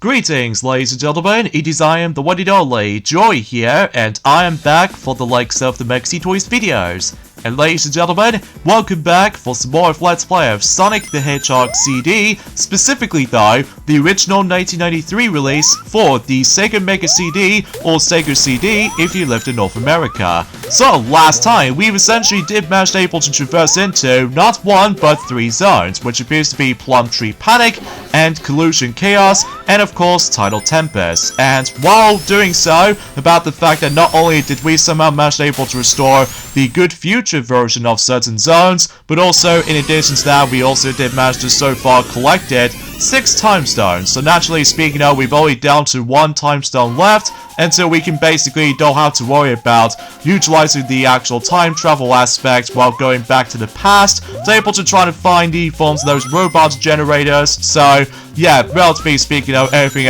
Greetings, ladies and gentlemen, it is I am the one and only Joy here, and I am back for the likes of the Maxi Toys videos. And ladies and gentlemen, welcome back for some more of Let's Play of Sonic the Hedgehog CD, specifically though, the original 1993 release for the Sega Mega CD or Sega CD if you lived in North America. So last time, we essentially did manage able to traverse into not one but three zones, which appears to be Plum Tree Panic and Collusion Chaos, and of course Tidal Tempest. And while doing so, about the fact that not only did we somehow manage able to restore the good future version of certain zones, but also in addition to that, we also did manage to so far collected 6 time stones. So naturally speaking, we've only down to 1 time stone left, until we can basically don't have to worry about utilizing the actual time travel aspect while going back to the past to able to try to find the forms of those robot generators. So yeah, relatively speaking, everything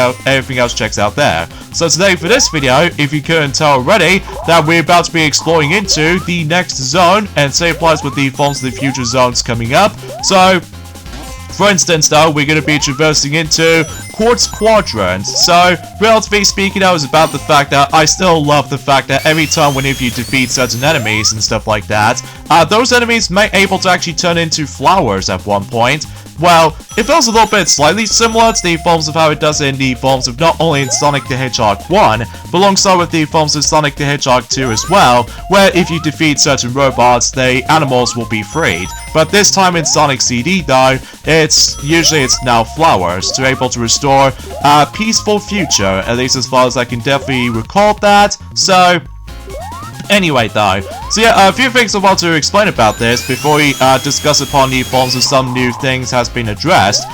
else checks out there. So today for this video, if you couldn't tell already, that we're about to be exploring into the next zone, and same applies with the forms of the future zones coming up. So for instance though, we're going to be traversing into Quartz Quadrant. So relatively speaking, it's about the fact that I still love the fact that every time whenever you defeat certain enemies and stuff like that, those enemies may able to actually turn into flowers at one point. Well, it feels a little bit slightly similar to the forms of how it does in the forms of not only in Sonic the Hedgehog 1, but alongside with the forms of Sonic the Hedgehog 2 as well, where if you defeat certain robots, the animals will be freed. But this time in Sonic CD though, it's now flowers, to able to restore a peaceful future, at least as far as I can definitely recall that. So anyway though, so yeah, a few things I want to explain about this before we discuss upon the forms of some new things has been addressed.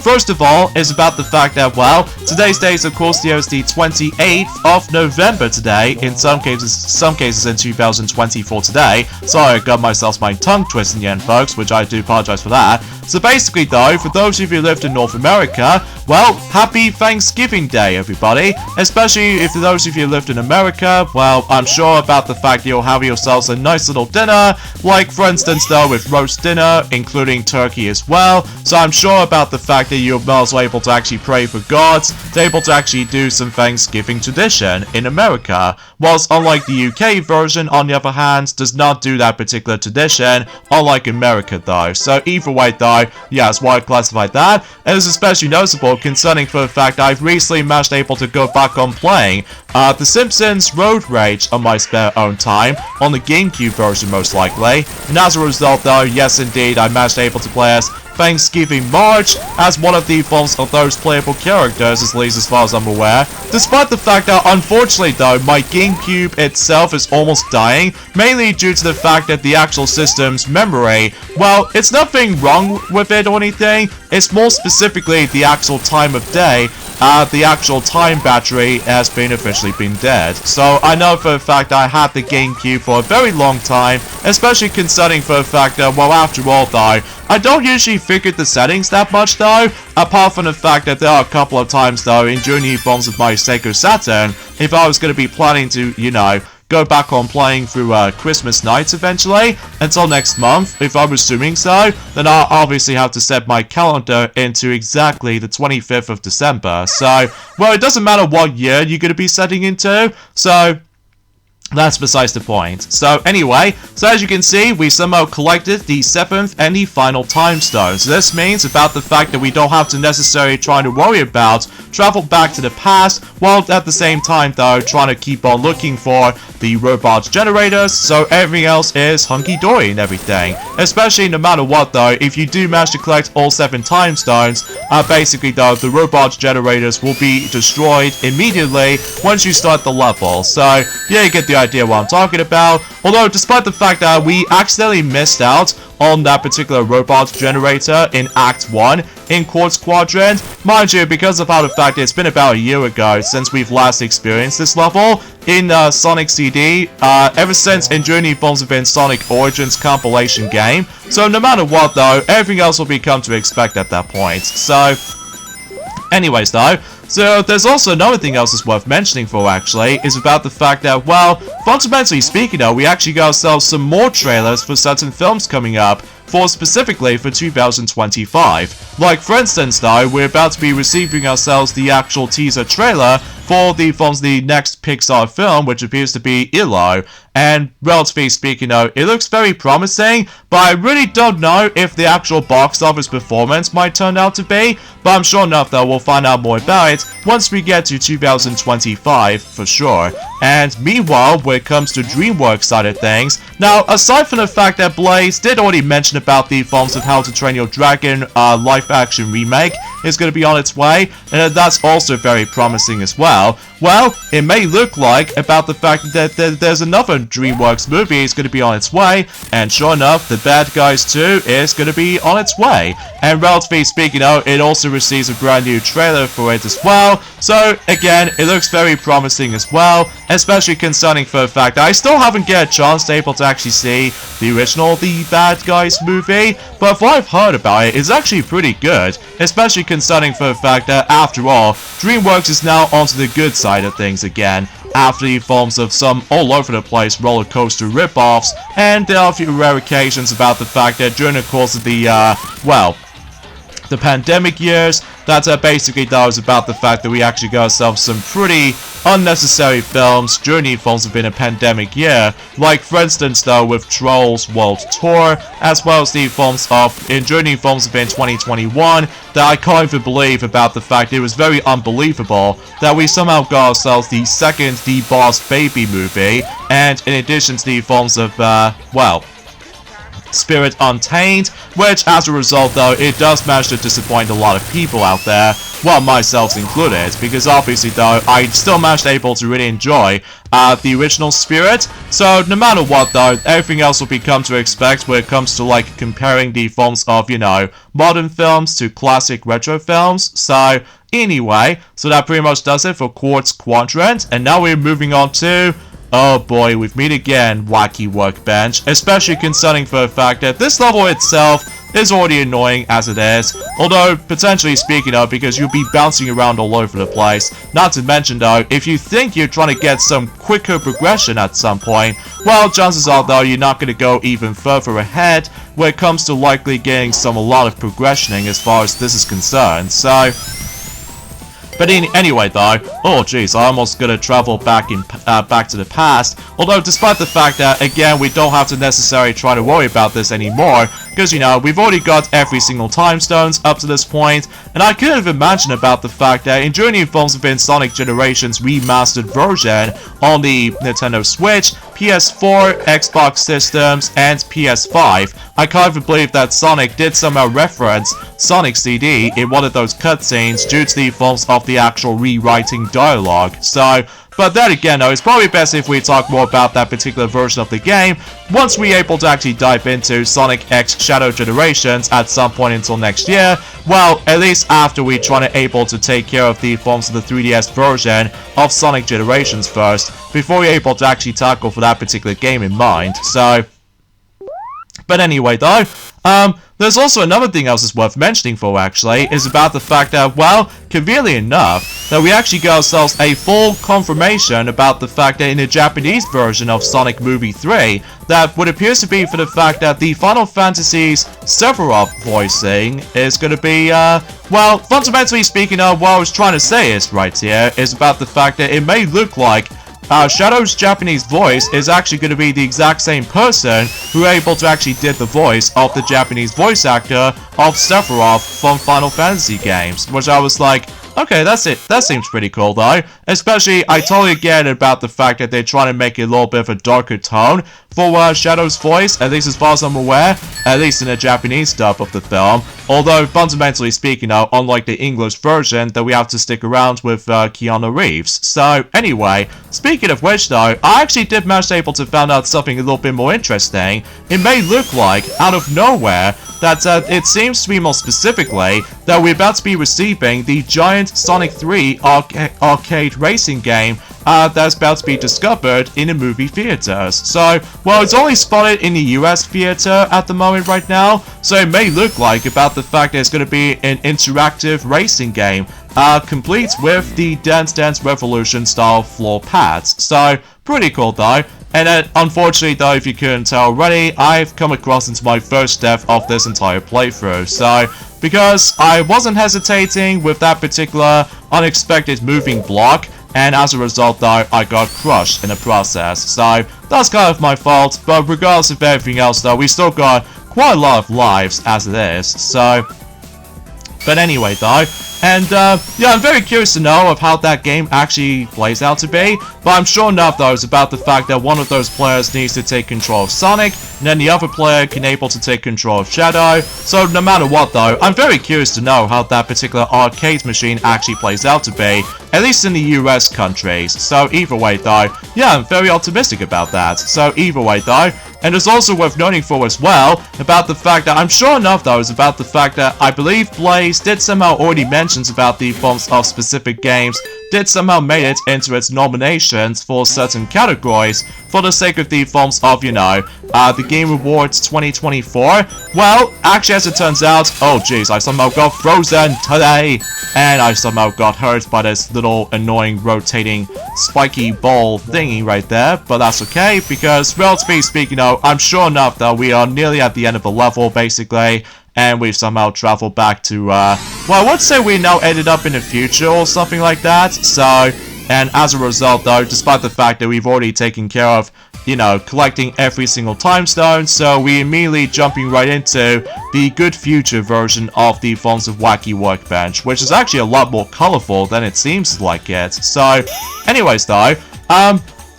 First of all, is about the fact that, well, today's date, of course, is the 28th of November today, in some cases in 2024 today. Sorry, I got myself my tongue twisted in the end, folks, which I do apologize for that. So basically, though, for those of you who lived in North America, well, happy Thanksgiving Day, everybody. Especially if those of you who lived in America, well, I'm sure about the fact that you'll have yourselves a nice little dinner, like, for instance, though, with roast dinner, including turkey as well. So I'm sure about the fact that you're also able to actually pray for gods, to able to actually do some Thanksgiving tradition in America, whilst unlike the UK version, on the other hand, does not do that particular tradition, unlike America though. So either way though, yeah, that's why I classified that, and it's especially noticeable concerning for the fact I've recently managed able to go back on playing The Simpsons Road Rage on my spare own time, on the GameCube version most likely, and as a result though, yes indeed, I managed able to play as Thanksgiving March as one of the forms of those playable characters, at least as far as I'm aware. Despite the fact that, unfortunately though, my GameCube itself is almost dying, mainly due to the fact that the actual system's memory, well, it's nothing wrong with it or anything, it's more specifically the actual time of day. The actual time battery has officially been dead. So I know for a fact I had the GameCube for a very long time, especially concerning for the fact that, well, after all though, I don't usually figure the settings that much though, apart from the fact that there are a couple of times though in during the forms of my Sega Saturn, if I was going to be planning to, go back on playing through Christmas nights eventually, until next month, if I'm assuming so, then I'll obviously have to set my calendar into exactly the 25th of December. So, well, it doesn't matter what year you're going to be setting into, so that's besides the point. So anyway, so as you can see, we somehow collected the 7th and the final time stone. So this means about the fact that we don't have to necessarily try to worry about travel back to the past, while at the same time though trying to keep on looking for the robot generators, so everything else is hunky-dory and everything. Especially no matter what though, if you do manage to collect all 7 time stones, basically though, the robot generators will be destroyed immediately once you start the level. So yeah, you get the idea what I'm talking about. Although despite the fact that we accidentally missed out on that particular robot generator in Act 1 in Quartz Quadrant, mind you, because of how the fact it's been about a year ago since we've last experienced this level in Sonic CD, ever since during the forms of Sonic Origins compilation game. So no matter what though, everything else will be come to expect at that point. So anyways though, so there's also another thing else that's worth mentioning for actually, is about the fact that, well, fundamentally speaking though, we actually got ourselves some more trailers for certain films coming up. specifically for 2025. Like for instance though, we're about to be receiving ourselves the actual teaser trailer for the next Pixar film, which appears to be Illo. And relatively speaking though, it looks very promising, but I really don't know if the actual box office performance might turn out to be, but I'm sure enough though we'll find out more about it once we get to 2025 for sure. And meanwhile, when it comes to DreamWorks side of things, now aside from the fact that Blaze did already mention about the films of How to Train Your Dragon live action remake is going to be on its way, and that's also very promising as well. Well, it may look like about the fact that there's another DreamWorks movie is going to be on its way, and sure enough, The Bad Guys 2 is going to be on its way. And relatively speaking, it also receives a brand new trailer for it as well. So again, it looks very promising as well, especially concerning for the fact that I still haven't get a chance to able to actually see the original The Bad Guys movie, but what I've heard about it is actually pretty good, especially concerning for the fact that after all, DreamWorks is now onto the good side of things again, after the films of some all over the place roller coaster ripoffs, and there are a few rare occasions about the fact that during the course of the, the pandemic years, that basically that was about the fact that we actually got ourselves some pretty unnecessary films during the films within a pandemic year, like for instance though with Trolls World Tour, as well as the films during the films within 2021, that I can't even believe about the fact it was very unbelievable that we somehow got ourselves the second The Boss Baby movie, and in addition to the films of, Spirit Untamed, which as a result though, it does manage to disappoint a lot of people out there, well, myself included, because obviously though, I still managed able to really enjoy the original Spirit, so no matter what though, everything else will become to expect when it comes to like comparing the films of, modern films to classic retro films. So anyway, so that pretty much does it for Quartz Quadrant, and now we're moving on to, oh boy, we've met again, Wacky Workbench, especially concerning for the fact that this level itself is already annoying as it is, although potentially speaking of, because you'll be bouncing around all over the place. Not to mention though, if you think you're trying to get some quicker progression at some point, well, chances are though you're not going to go even further ahead when it comes to likely getting a lot of progressioning as far as this is concerned. So but anyway though, oh jeez, I almost gonna travel back to the past, although despite the fact that, again, we don't have to necessarily try to worry about this anymore, because, we've already got every single time stones up to this point, and I couldn't have imagined about the fact that in Journey Films within Sonic Generations remastered version on the Nintendo Switch, PS4, Xbox systems, and PS5, I can't even believe that Sonic did somehow reference Sonic CD in one of those cutscenes due to the films of the actual rewriting dialogue. So, but then again though, it's probably best if we talk more about that particular version of the game once we're able to actually dive into Sonic X Shadow Generations at some point until next year. Well, at least after we try to able to take care of the forms of the 3DS version of Sonic Generations first, before we're able to actually tackle for that particular game in mind. So, but anyway though, there's also another thing else is worth mentioning for actually, is about the fact that, well, conveniently enough, that we actually got ourselves a full confirmation about the fact that in the Japanese version of Sonic Movie 3, that what appears to be for the fact that the Final Fantasy's Sephiroth voicing is going to be, well, fundamentally speaking, what I was trying to say is right here, is about the fact that it may look like Shadow's Japanese voice is actually going to be the exact same person who able to actually did the voice of the Japanese voice actor of Sephiroth from Final Fantasy games, which I was like, okay, that's it. That seems pretty cool though. Especially, I totally get about the fact that they're trying to make it a little bit of a darker tone for Shadow's voice, at least as far as I'm aware, at least in the Japanese dub of the film. Although, fundamentally speaking now, unlike the English version, that we have to stick around with Keanu Reeves. So, anyway, speaking of which though, I actually did manage to able to find out something a little bit more interesting. It may look like, out of nowhere, that it seems to be more specifically that we're about to be receiving the giant Sonic 3 arcade racing game that's about to be discovered in the movie theaters. So, well, it's only spotted in the US theater at the moment right now, so it may look like about the fact that it's going to be an interactive racing game, complete with the Dance Dance Revolution style floor pads. So, pretty cool though. And then, unfortunately though, if you couldn't tell already, I've come across into my first death of this entire playthrough. So, because I wasn't hesitating with that particular unexpected moving block, and as a result though, I got crushed in the process. So, that's kind of my fault, but regardless of everything else though, we still got quite a lot of lives as it is. So, but anyway though, and yeah, I'm very curious to know of how that game actually plays out to be, but I'm sure enough though it's about the fact that one of those players needs to take control of Sonic, and then the other player can able to take control of Shadow. So no matter what though, I'm very curious to know how that particular arcade machine actually plays out to be, at least in the US countries. So either way though, yeah, I'm very optimistic about that. So either way though, and it's also worth noting for as well about the fact that I'm sure enough though is about the fact that I believe Blaze did somehow already mentions about the forms of specific games did somehow made it into its nominations for certain categories for the sake of the forms of, you know, the Game Awards 2024. Well, actually as it turns out, oh jeez, I somehow got frozen today, and I somehow got hurt by this little annoying rotating spiky ball thingy right there, but that's okay, because relatively speaking, though, I'm sure enough that we are nearly at the end of the level, basically, and we've somehow traveled back to, well, I would say we now ended up in the future or something like that. So, and as a result though, despite the fact that we've already taken care of, you know, collecting every single time stone, so we immediately jumping right into the good future version of the forms of Wacky Workbench, which is actually a lot more colorful than it seems like it. So, anyways though,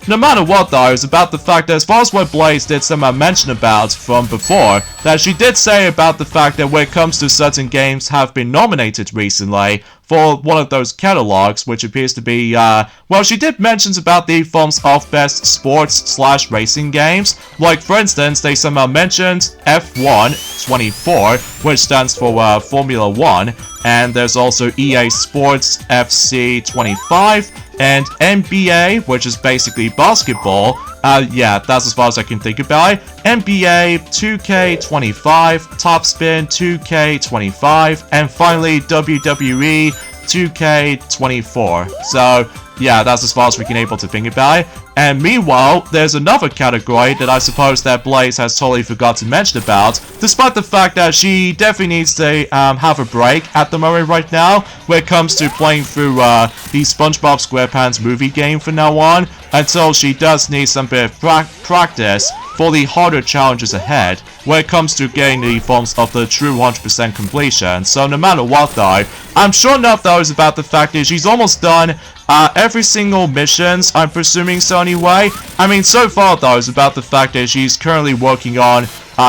no matter what though, it's about the fact that as far as what Blaze did somehow mention about from before, that she did say about the fact that when it comes to certain games have been nominated recently for one of those catalogs, which appears to be, well, she did mention about the forms of best sports/racing games. Like, for instance, they somehow mentioned F1 24, which stands for Formula 1, and there's also EA Sports FC 25, and NBA, which is basically basketball. Yeah, that's as far as I can think about it. NBA 2K25, Topspin 2K25, and finally WWE 2K24. So, yeah, that's as far as we can able to think about it. And meanwhile, there's another category that I suppose that Blaze has totally forgot to mention about, despite the fact that she definitely needs to have a break at the moment right now when it comes to playing through the SpongeBob SquarePants movie game from now on, until she does need some bit of practice for the harder challenges ahead when it comes to getting the forms of the true 100% completion. So no matter what though, I'm sure enough though is about the fact that she's almost done every single missions, I'm presuming so anyway. I mean, so far though is about the fact that she's currently working on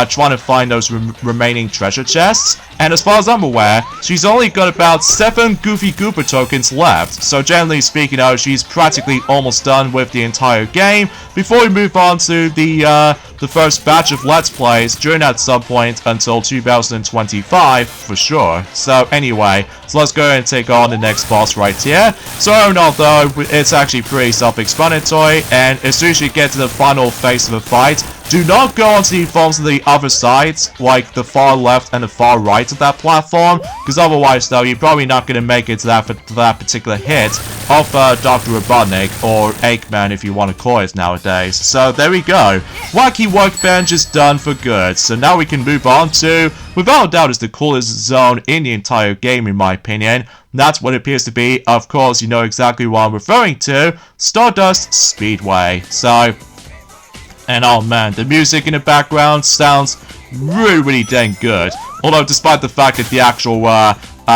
trying to find those remaining treasure chests, and as far as I'm aware, she's only got about 7 Goofy Gooper tokens left, so generally speaking though, she's practically almost done with the entire game before we move on to the first batch of Let's Plays during at some point until 2025 for sure. So anyway, so let's go ahead and take on the next boss right here. So although it's actually pretty self-explanatory, and as soon as you get to the final phase of the fight, do not go onto the forms of the other sides, like the far left and the far right of that platform, because otherwise though, you're probably not going to make it to that particular hit of Dr. Robotnik, or Eggman if you want to call it nowadays. So there we go. Wacky Workbench is done for good. So now we can move on to, without a doubt, is the coolest zone in the entire game in my opinion. That's what it appears to be. Of course, you know exactly what I'm referring to. Stardust Speedway. So, and oh man, the music in the background sounds really, really dang good. Although, despite the fact that the actual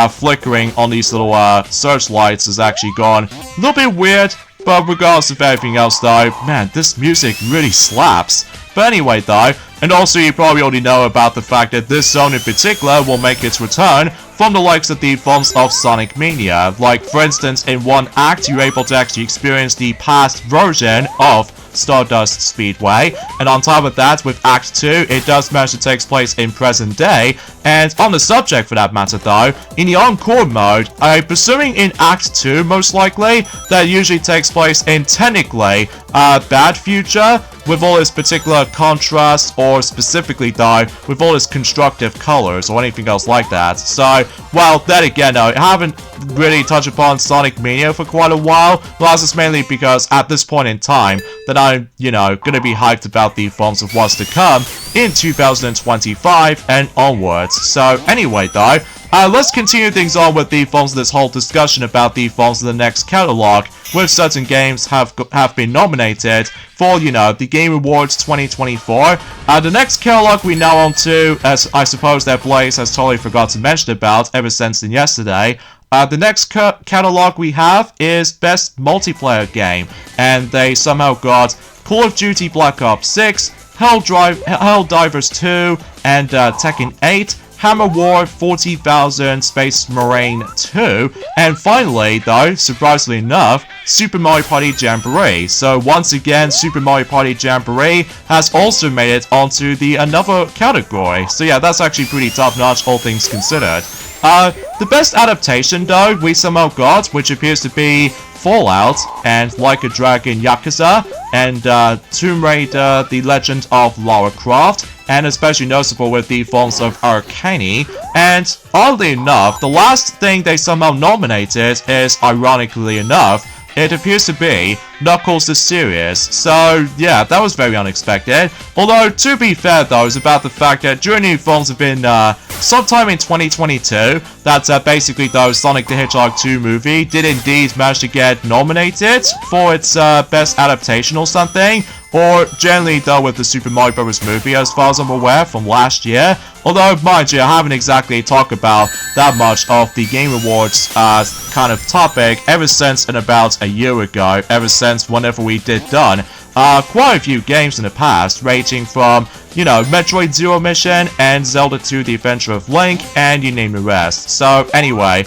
flickering on these little searchlights has actually gone a little bit weird, but regardless of everything else though, man, this music really slaps. But anyway though, and also you probably already know about the fact that this zone in particular will make its return from the likes of the forms of Sonic Mania. Like, for instance, in one act, you're able to actually experience the past version of Stardust Speedway, and on top of that, with Act 2, it does manage to take place in present day. And on the subject for that matter though, in the Encore mode, I'm presuming in Act 2 most likely, that usually takes place in technically bad future with all its particular contrast, or specifically though with all its constructive colors or anything else like that. So, well, then again, I haven't really touched upon Sonic Mania for quite a while. Well, that's just mainly because at this point in time that I'm, you know, gonna be hyped about the forms of what's to come in 2025 and onwards. So anyway though, let's continue things on with the forms of this whole discussion about the forms of the next catalog, with certain games have been nominated for, you know, the Game Awards 2024. The next catalog we now on to, as I suppose that Blaze has totally forgot to mention about ever since yesterday. The next catalog we have is Best Multiplayer Game, and they somehow got Call of Duty Black Ops 6, Helldivers 2, and Tekken 8, Hammer War 40,000 Space Marine 2, and finally, though, surprisingly enough, Super Mario Party Jamboree. So once again, Super Mario Party Jamboree has also made it onto the another category. So yeah, that's actually pretty top-notch, all things considered. The best adaptation, though, we somehow got, which appears to be Fallout, and Like a Dragon Yakuza, and Tomb Raider The Legend of Lara Croft, and especially noticeable with the forms of Arcane. And oddly enough, the last thing they somehow nominated is, ironically enough, it appears to be Knuckles the Series. So yeah, that was very unexpected. Although, to be fair though, it's about the fact that during new forms have been sometime in 2022, that basically though Sonic the Hedgehog 2 movie did indeed manage to get nominated for its best adaptation or something. Or generally though with the Super Mario Bros. Movie, as far as I'm aware, from last year. Although, mind you, I haven't exactly talked about that much of the Game Awards kind of topic ever since in about a year ago, ever since whenever we did done quite a few games in the past, ranging from, you know, Metroid Zero Mission and Zelda 2 The Adventure of Link, and you name the rest. So anyway,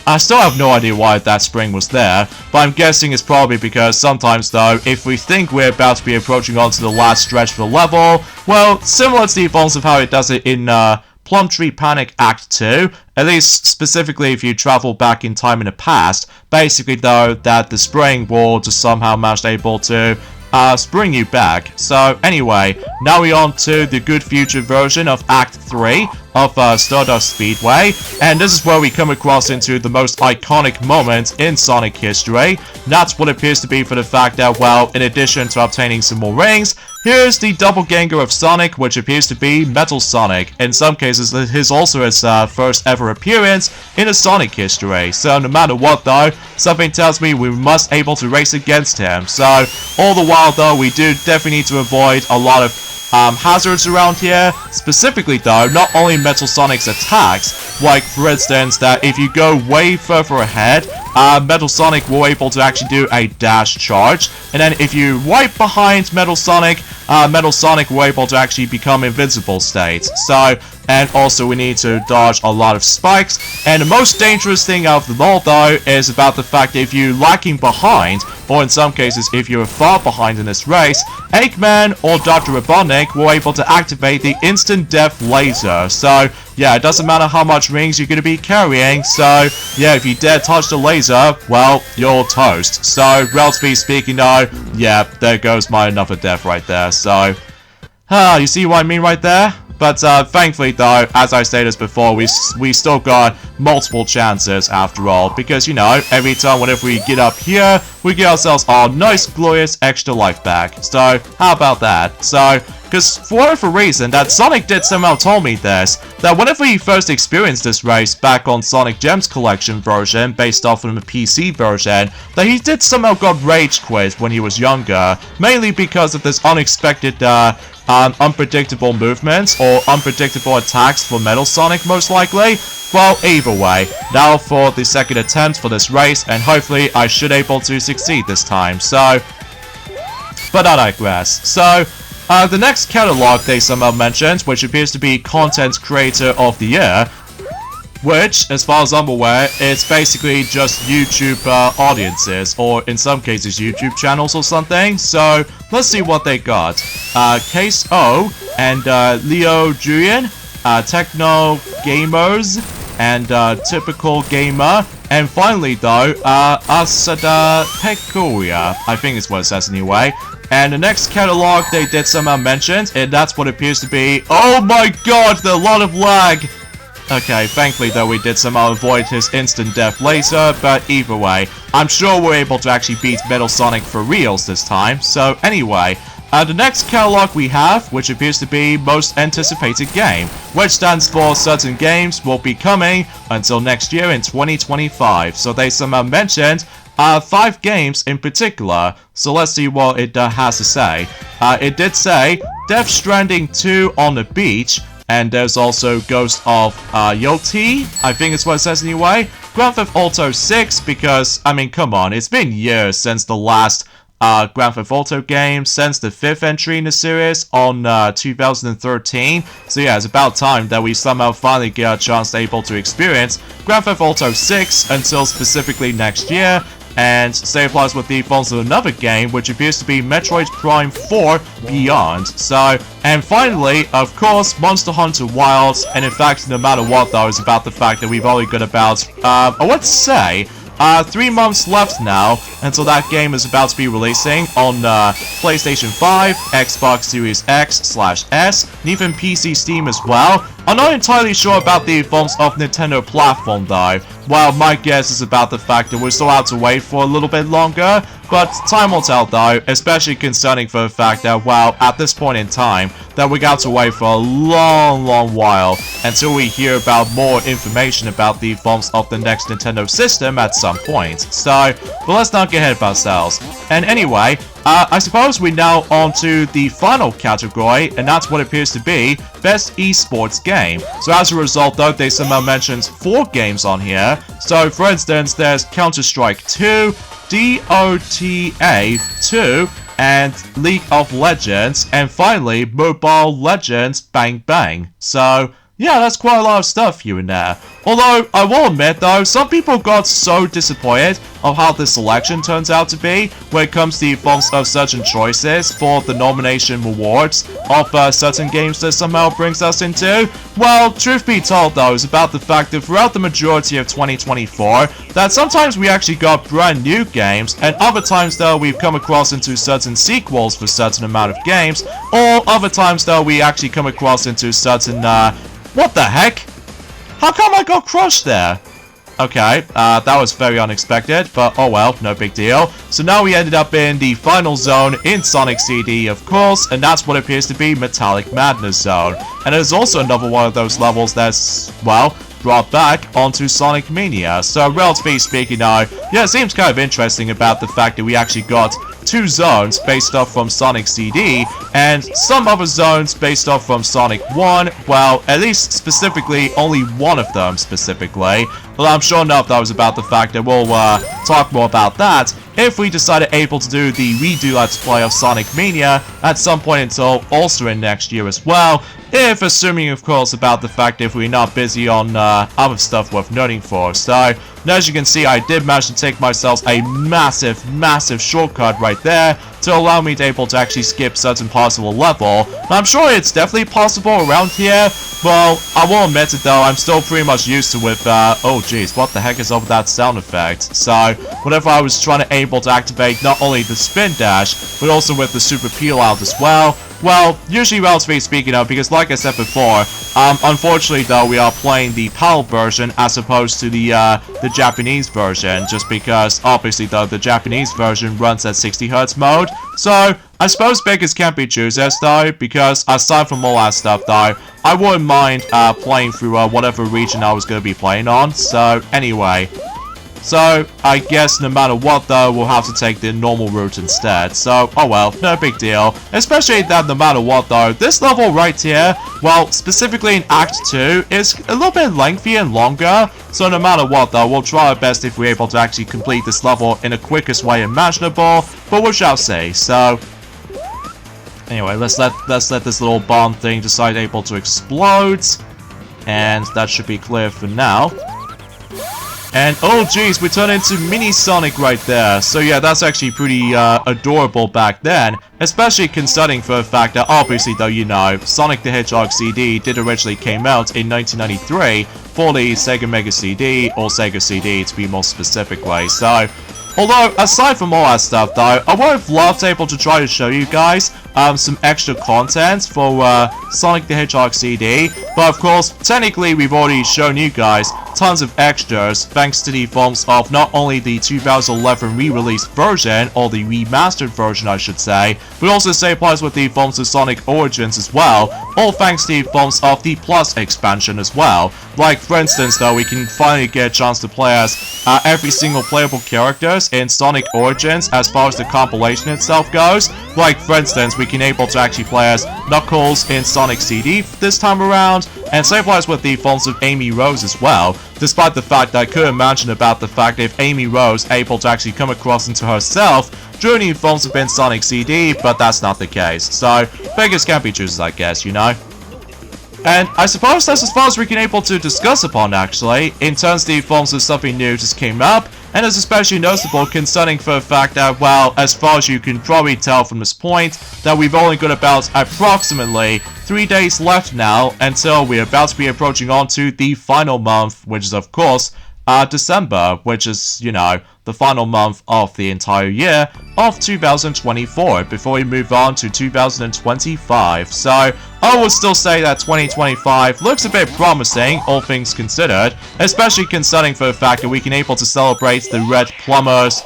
I still have no idea why that spring was there, but I'm guessing it's probably because sometimes though, if we think we're about to be approaching onto the last stretch of the level, well, similar to the forms of how it does it in Plum Tree Panic Act 2, at least specifically if you travel back in time in the past, basically though, that the spring will just somehow manage able to spring you back. So anyway, now we're on to the good future version of Act 3 of Stardust Speedway, and this is where we come across into the most iconic moment in Sonic history. That's what appears to be for the fact that, well, in addition to obtaining some more rings, here's the doppelganger of Sonic, which appears to be Metal Sonic. In some cases, this is also his first ever appearance in a Sonic history. So no matter what though, something tells me we must able to race against him. So all the while though, we do definitely need to avoid a lot of hazards around here. Specifically though, not only Metal Sonic's attacks, like for instance that if you go way further ahead, Metal Sonic will able to actually do a dash charge, and then if you right behind Metal Sonic will able to actually become invincible state. So, and also we need to dodge a lot of spikes, and the most dangerous thing out of them all though is about the fact that if you're lacking behind, or in some cases if you're far behind in this race, Eggman or Dr. Robotnik will able to activate the instant death laser. So yeah, it doesn't matter how much rings you're going to be carrying, so yeah, if you dare touch the laser, well, you're toast. So, relatively speaking though, yeah, there goes my another death right there. So, you see what I mean right there? But thankfully though, as I stated before, we still got multiple chances after all, because you know, every time whenever we get up here, we get ourselves our nice glorious extra life back. So how about that? So, because for whatever reason, that Sonic did somehow told me this, that whenever he first experienced this race back on Sonic Gems Collection version, based off of the PC version, that he did somehow got rage quit when he was younger, mainly because of this unexpected unpredictable movements or unpredictable attacks for Metal Sonic most likely. Well, either way, now for the second attempt for this race, and hopefully I should able to succeed this time. So, but I digress. So, the next catalog they somehow mentioned, which appears to be Content Creator of the Year, which, as far as I'm aware, is basically just YouTube audiences, or in some cases YouTube channels or something. So let's see what they got. Case O and Leo Julian, Techno Gamers, and typical gamer. And finally though, Asada Pekuya, I think is what it says anyway. And the next catalog they did somehow mention, and that's what appears to be. Oh my god, there's a lot of lag! Okay, thankfully though we did somehow avoid his instant death laser, but either way, I'm sure we're able to actually beat Metal Sonic for reals this time. So anyway, the next catalog we have, which appears to be most anticipated game, which stands for certain games will be coming until next year in 2025. So they somehow mentioned 5 games in particular, so let's see what it has to say. It did say Death Stranding 2 on the beach, and there's also Ghost of Yoti, I think it's what it says anyway. Grand Theft Auto 6, because, I mean, come on, it's been years since the last Grand Theft Auto game, since the 5th entry in the series on 2013. So yeah, it's about time that we somehow finally get a chance to able to experience Grand Theft Auto 6 until specifically next year. And same applies with the forms of another game, which appears to be Metroid Prime 4 Beyond. So, and finally, of course, Monster Hunter Wilds. And in fact, no matter what though, it's about the fact that we've only got about, I would say, 3 months left now until that game is about to be releasing on PlayStation 5, Xbox Series X/S, and even PC Steam as well. I'm not entirely sure about the forms of Nintendo platform though. Well, my guess is about the fact that we're still have to wait for a little bit longer, but time will tell though, especially concerning for the fact that, well, at this point in time, that we got to wait for a long while until we hear about more information about the forms of the next Nintendo system at some point. So, but let's not get ahead of ourselves. And anyway, I suppose we're now on to the final category, and that's what appears to be Best Esports Game. So as a result though, they somehow mentioned 4 games on here. So for instance, there's Counter-Strike 2, Dota 2, and League of Legends, and finally, Mobile Legends Bang Bang. So, yeah, that's quite a lot of stuff here and there. Although, I will admit though, some people got so disappointed of how this selection turns out to be when it comes to the forms of certain choices for the nomination rewards of certain games that somehow brings us into. Well, truth be told though, is about the fact that throughout the majority of 2024, that sometimes we actually got brand new games, and other times though we've come across into certain sequels for certain amount of games, or other times though we actually come across into certain, what the heck? How come I got crushed there? Okay, that was very unexpected, but oh well, no big deal. So now we ended up in the final zone in Sonic CD, of course, and that's what appears to be Metallic Madness Zone. And there's also another one of those levels that's, well, brought back onto Sonic Mania. So relatively speaking now, yeah, it seems kind of interesting about the fact that we actually got 2 zones based off from Sonic CD, and some other zones based off from Sonic 1, well, at least specifically, only one of them specifically. Well, I'm sure enough that was about the fact that we'll talk more about that if we decided able to do the redo Let's Play of Sonic Mania at some point until also in next year as well, if assuming of course about the fact if we're not busy on other stuff worth noting for. So, as you can see, I did manage to take myself a massive shortcut right there to allow me to able to actually skip certain parts of a level. I'm sure it's definitely possible around here. Well, I will admit it though, I'm still pretty much used to with, oh jeez, what the heck is up with that sound effect? So, whenever I was trying to able to activate not only the spin dash, but also with the super peel out as well, well, usually relatively speaking though, because like I said before, unfortunately though, we are playing the PAL version as opposed to the Japanese version, just because obviously though, the Japanese version runs at 60Hz mode. So, I suppose beggars can't be choosers though, because aside from all that stuff though, I wouldn't mind playing through whatever region I was going to be playing on. So, anyway. So, I guess no matter what though, we'll have to take the normal route instead. So, oh well, no big deal. Especially that no matter what though, this level right here, well, specifically in Act 2, is a little bit lengthy and longer. So no matter what though, we'll try our best if we're able to actually complete this level in the quickest way imaginable. But we shall see. So, anyway, let's let this little bomb thing decide able to explode. And that should be clear for now. And oh geez, we turn into mini Sonic right there. So yeah, that's actually pretty adorable back then. Especially considering for the fact that obviously though, you know, Sonic the Hedgehog CD did originally came out in 1993 for the Sega Mega CD, or Sega CD to be more specifically. So although, aside from all that stuff though, I would have loved able to try to show you guys some extra content for Sonic the Hedgehog CD, but of course, technically we've already shown you guys tons of extras thanks to the forms of not only the 2011 re-release version, or the remastered version I should say, but also same applies with the forms of Sonic Origins as well, all thanks to the forms of the Plus expansion as well. Like for instance though, we can finally get a chance to play as every single playable characters in Sonic Origins as far as the compilation itself goes. Like for instance, we can able to actually play as Knuckles in Sonic CD this time around, and same applies with the forms of Amy Rose as well, despite the fact that I could imagine about the fact if Amy Rose able to actually come across into herself during the forms of in Sonic CD, but that's not the case. So, beggars can't be choosers, I guess, you know? And I suppose that's as far as we can able to discuss upon actually, in terms of the forms of something new just came up, and it's especially noticeable concerning for the fact that, well, as far as you can probably tell from this point, that we've only got about approximately 3 days left now until we're about to be approaching on to the final month, which is of course, December, which is, you know, the final month of the entire year of 2024 before we move on to 2025. So I would still say that 2025 looks a bit promising, all things considered, especially concerning for the fact that we can able to celebrate the Red Plumber's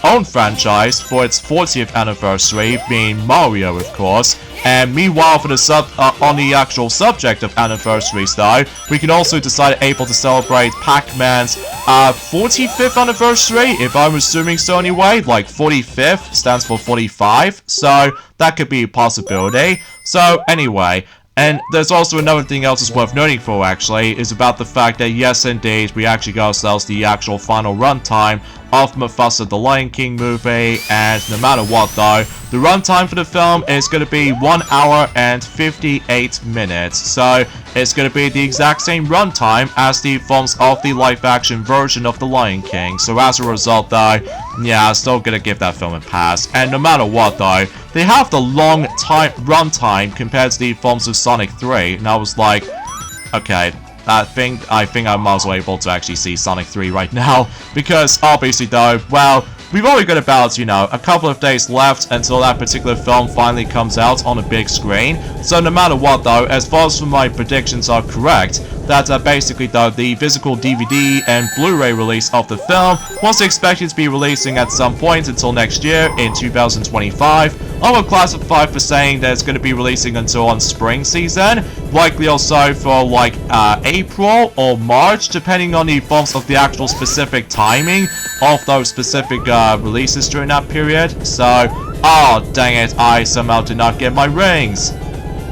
own franchise for its 40th anniversary, being Mario, of course. And meanwhile, for the on the actual subject of anniversaries, though, we can also decide able to celebrate Pac-Man's 45th anniversary, if I'm assuming so anyway. Like 45th stands for 45, so that could be a possibility. So anyway, and there's also another thing else that's worth noting for actually, is about the fact that yes indeed, we actually got ourselves the actual final runtime of Mufasa the Lion King movie, and no matter what though, the runtime for the film is going to be 1 hour and 58 minutes, so it's going to be the exact same runtime as the films of the live-action version of the Lion King. So as a result though, yeah, I'm still going to give that film a pass. And no matter what though, they have the long runtime compared to the films of Sonic 3, and I was like, okay, I think I might as well able to actually see Sonic 3 right now, because obviously though, well, we've only got about, you know, a couple of days left until that particular film finally comes out on a big screen. So no matter what though, as far as my predictions are correct, that basically though, the physical DVD and Blu-ray release of the film was expected to be releasing at some point until next year in 2025. I will classify for saying that it's going to be releasing until on spring season, likely also for like April or March, depending on the forms of the actual specific timing of those specific releases during that period. So, oh dang it, I somehow did not get my rings.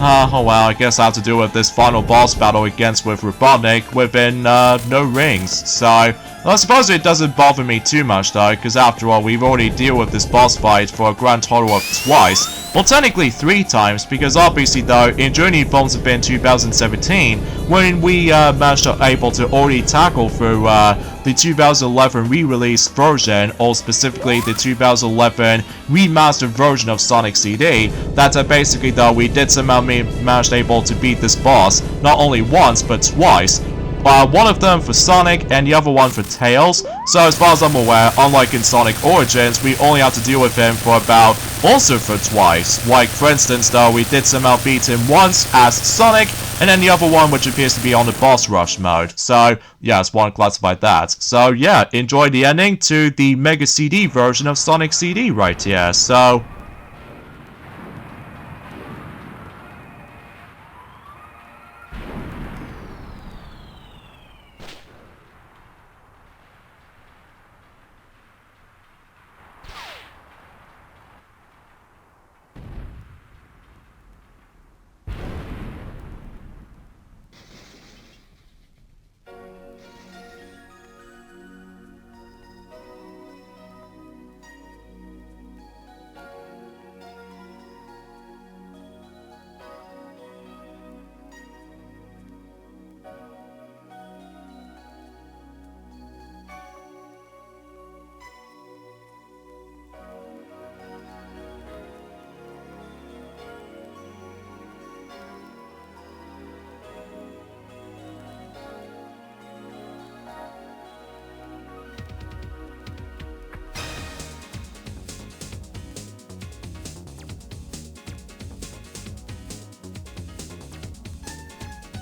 Oh well, I guess I have to deal with this final boss battle against with Robotnik within no rings. So, well, I suppose it doesn't bother me too much though, because after all, we've already dealt with this boss fight for a grand total of twice. Well, technically 3 times, because obviously though, in Journey Films have been 2017, when we managed to able to already tackle through the 2011 re-release version, or specifically the 2011 remastered version of Sonic CD, that basically though, we did somehow manage able to beat this boss, not only once, but twice. One of them for Sonic, and the other one for Tails. So as far as I'm aware, unlike in Sonic Origins, we only have to deal with him for about, also for twice. Like for instance though, we did somehow beat him once as Sonic, and then the other one which appears to be on the boss rush mode. So yeah, it's one classified that. So yeah, enjoy the ending to the Mega CD version of Sonic CD right here. So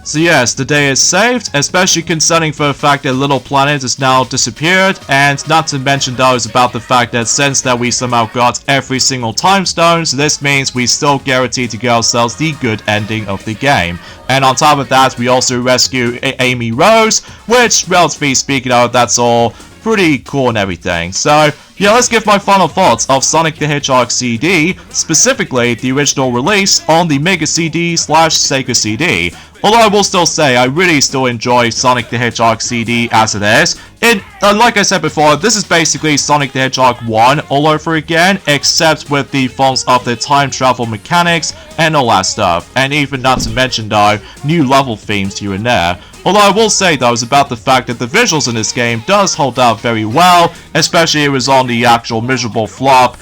So yes, the day is saved, especially concerning for the fact that Little Planet is now disappeared, and not to mention though is about the fact that since that we somehow got every single time stone, so this means we still guarantee to get ourselves the good ending of the game. And on top of that, we also rescue Amy Rose, which, relatively speaking, that's all pretty cool and everything. So, yeah, let's give my final thoughts of Sonic the Hedgehog CD, specifically the original release on the Mega CD/Sega CD. Although I will still say, I really still enjoy Sonic the Hedgehog CD as it is. Like I said before, this is basically Sonic the Hedgehog 1 all over again, except with the forms of the time travel mechanics and all that stuff. And even not to mention though, new level themes here and there. Although I will say though is about the fact that the visuals in this game does hold up very well, especially it was on the actual miserable flop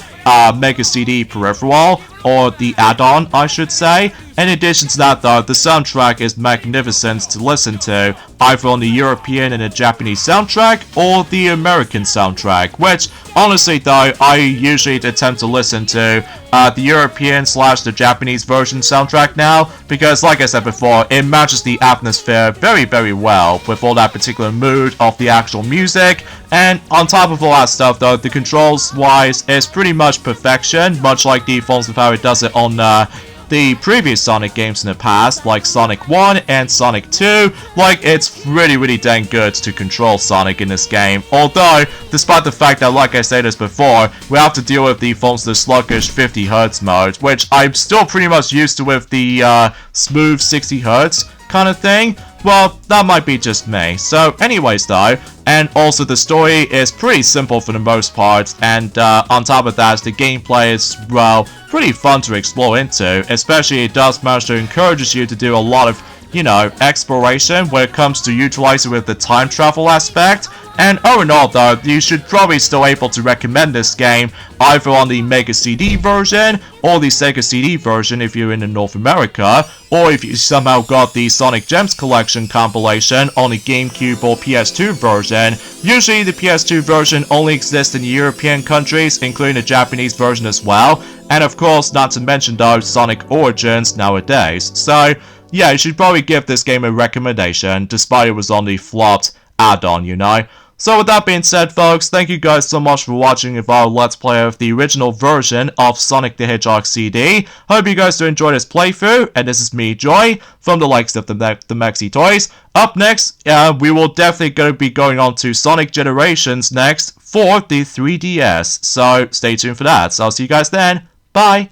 Mega CD peripheral, or the add-on I should say. In addition to that though, the soundtrack is magnificent to listen to, either on the European and the Japanese soundtrack, or the American soundtrack, which honestly though, I usually attempt to listen to the European/the Japanese version soundtrack now, because like I said before, it matches the atmosphere very, very well with all that particular mood of the actual music. And on top of all that stuff though, the controls wise is pretty much perfection, much like the forms of how it does it on the previous Sonic games in the past, like Sonic 1 and Sonic 2. Like, it's really, really dang good to control Sonic in this game. Although, despite the fact that, like I said this before, we have to deal with the forms of the sluggish 50Hz mode, which I'm still pretty much used to with the smooth 60Hz kind of thing. Well, that might be just me. So, anyways though, and also the story is pretty simple for the most part, and on top of that, the gameplay is, well, pretty fun to explore into, especially it does manage to encourage you to do a lot of, you know, exploration when it comes to utilizing with the time travel aspect. And all in all though, you should probably still able to recommend this game either on the Mega CD version or the Sega CD version if you're in North America, or if you somehow got the Sonic Gems Collection compilation on the GameCube or PS2 version. Usually the PS2 version only exists in European countries, including the Japanese version as well, and of course not to mention though Sonic Origins nowadays. So yeah, you should probably give this game a recommendation, despite it was on the flopped add-on, you know. So with that being said folks, thank you guys so much for watching our Let's Play of the original version of Sonic the Hedgehog CD. Hope you guys do enjoy this playthrough, and this is me, Joy, from the likes of the Maxi Toys. Up next, we will definitely going to be going on to Sonic Generations next for the 3DS, so stay tuned for that. So I'll see you guys then, bye!